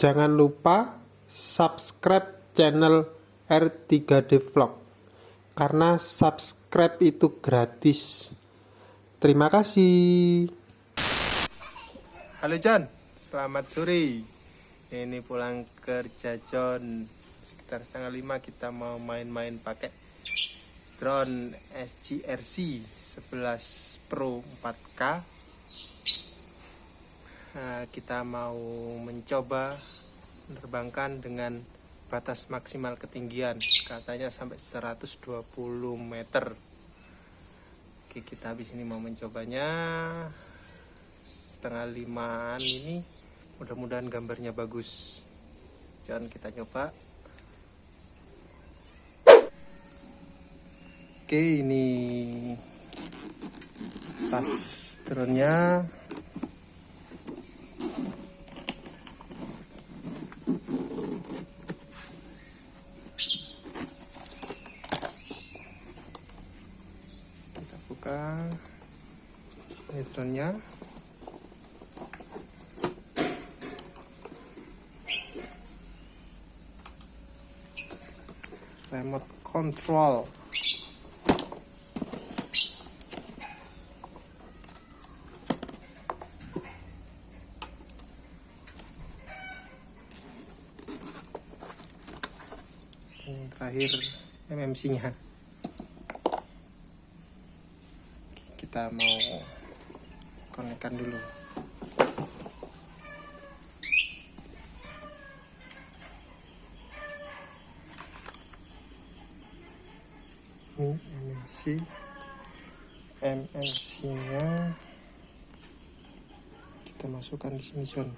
Jangan lupa subscribe channel R3D Vlog, karena subscribe itu gratis. Terima kasih. Halo John, selamat sore. Ini pulang kerja John, sekitar 4:30 kita mau main-main pakai drone SGRC 11 Pro 4K. Nah, kita mau mencoba menerbangkan dengan batas maksimal ketinggian, katanya sampai 120 meter. Oke, kita habis ini mau mencobanya 4:30 ini, mudah-mudahan gambarnya bagus. Jangan kita coba. Oke, ini tas drone-nya. Kita buka drone-nya. Remote control. Yang terakhir MMC-nya. Kita mau konekkan dulu. Ini MMC-nya kita masukkan di sini, John.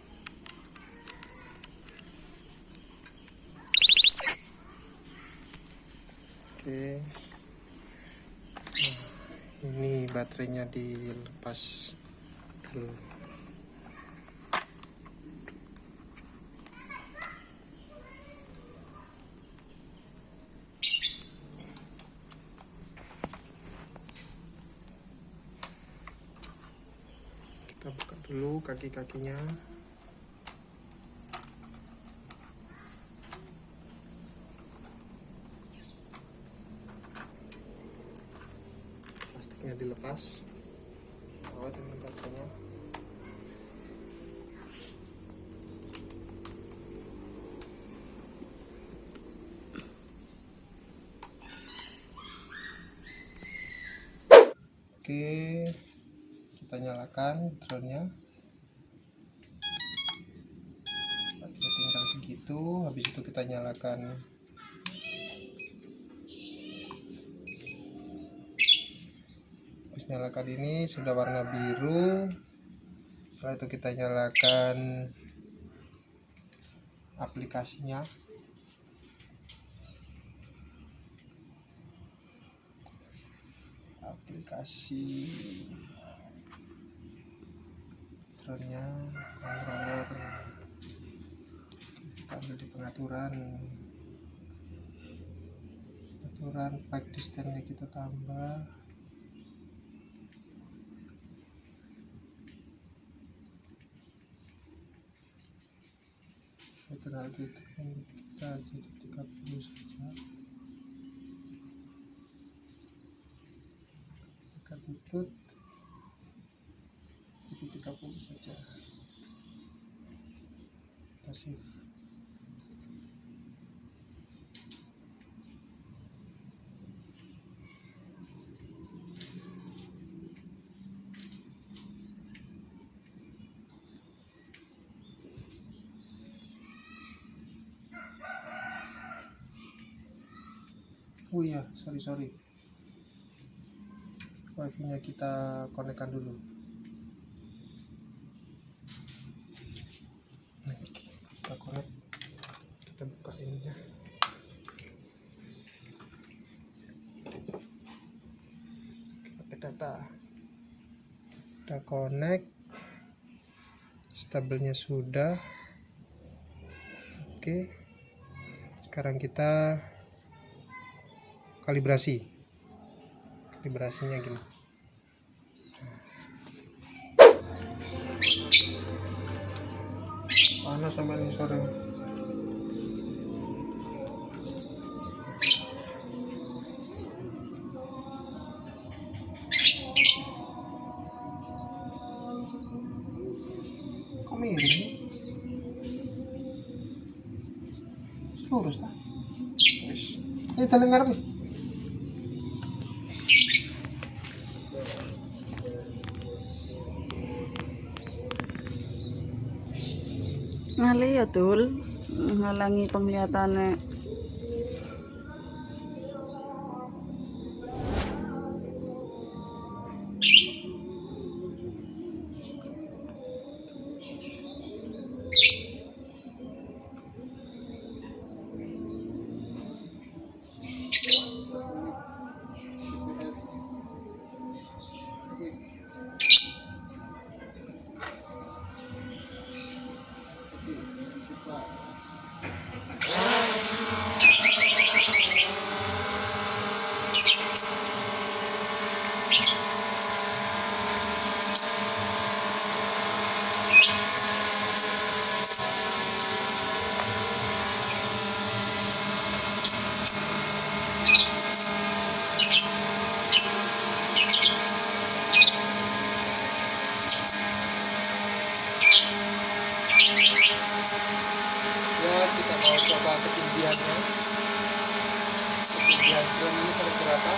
Oke. Nah, ini baterainya dilepas dulu. Kita buka dulu kaki-kakinya. Plastiknya dilepas. Oh, ini baterainya. Oke, kita nyalakan drone-nya. Tinggal segitu, habis itu kita nyalakan ini sudah warna biru. Setelah itu kita nyalakan aplikasinya. Aplikasi drone-nya, controller. Kita ambil di pengaturan flight distance-nya kita tambah. Itu nanti kita jadi 30 saja. Kita tutup jadi 30 saja. Kita save. Oh iya, sorry. Wifi-nya kita konekkan dulu. Kita konek. Kita buka ininya. Pakai data. Kita connect. Stabilnya sudah. Oke. Sekarang kita kalibrasinya gini. panas sampai ini sore. Kok miring? Lurus lah. Wis. Ini teling ngarep nih. Ngali ya Dul, ngalangi penglihatannya. Ya, kita mau coba ketinggiannya. Ketinggian drone ini sampai berapa?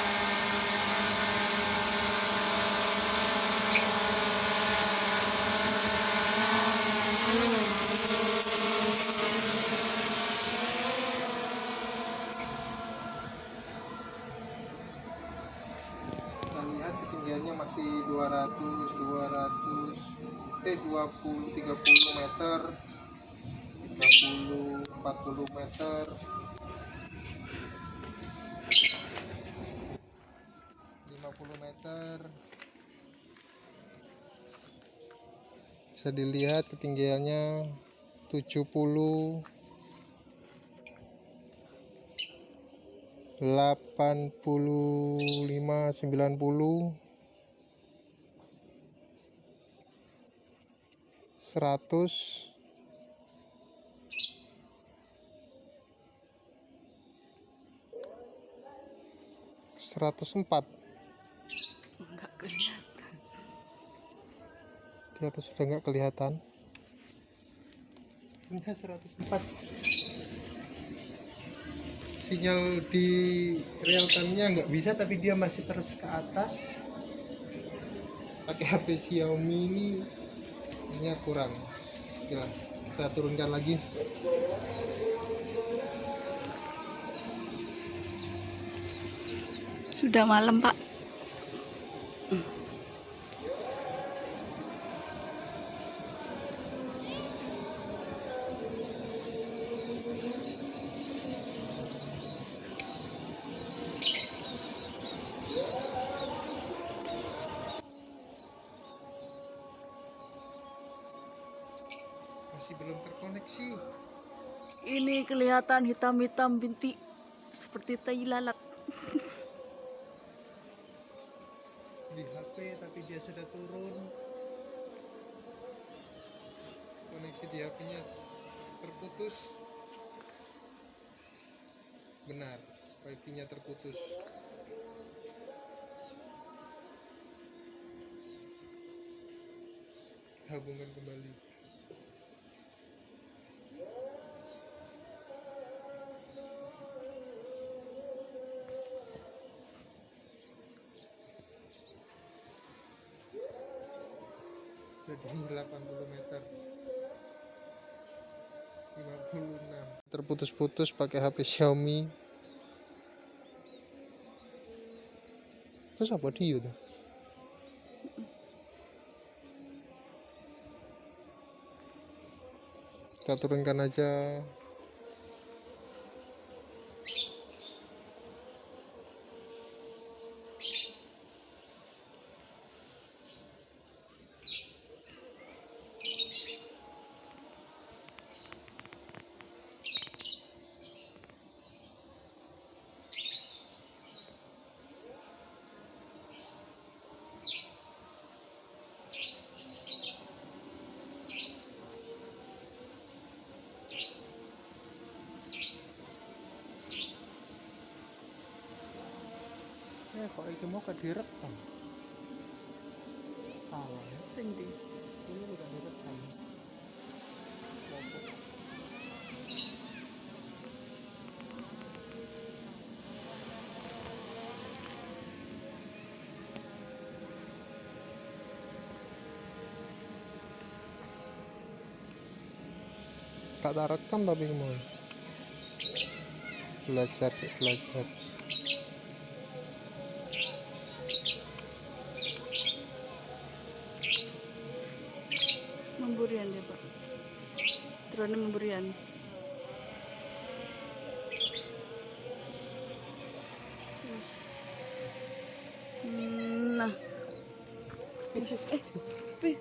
Kita lihat ketinggiannya masih 20, 30 meter, 30, 40 meter, 50 meter. Bisa dilihat ketinggiannya 70, 85, 90, 100, 104. Enggak kelihatan. Di atas sudah nggak kelihatan. Enggak, 104. Sinyal di real time-nya nggak bisa, tapi dia masih terus ke atas. Pakai HP Xiaomi ini kurang. Ya, saya turunkan lagi. Sudah malam Pak. Masih belum terkoneksi. Ini kelihatan hitam-hitam bintik seperti tai lalat. Di HP tapi dia sudah turun. Koneksi di HP-nya terputus. Benar, wifi-nya terputus. Hubungkan kembali. Jadi 80 meter, 56. Terputus-putus pakai HP Xiaomi. Terus apa dia tuh? Kita turunkan aja. kok iki mau direkam. Salah ya. Sing ndi? Ini udah direkam. Tak tak rekam tapi mau belajar sih belajar. Memburian dia, Pak. Drone memburian. Terus. Nah. Pih,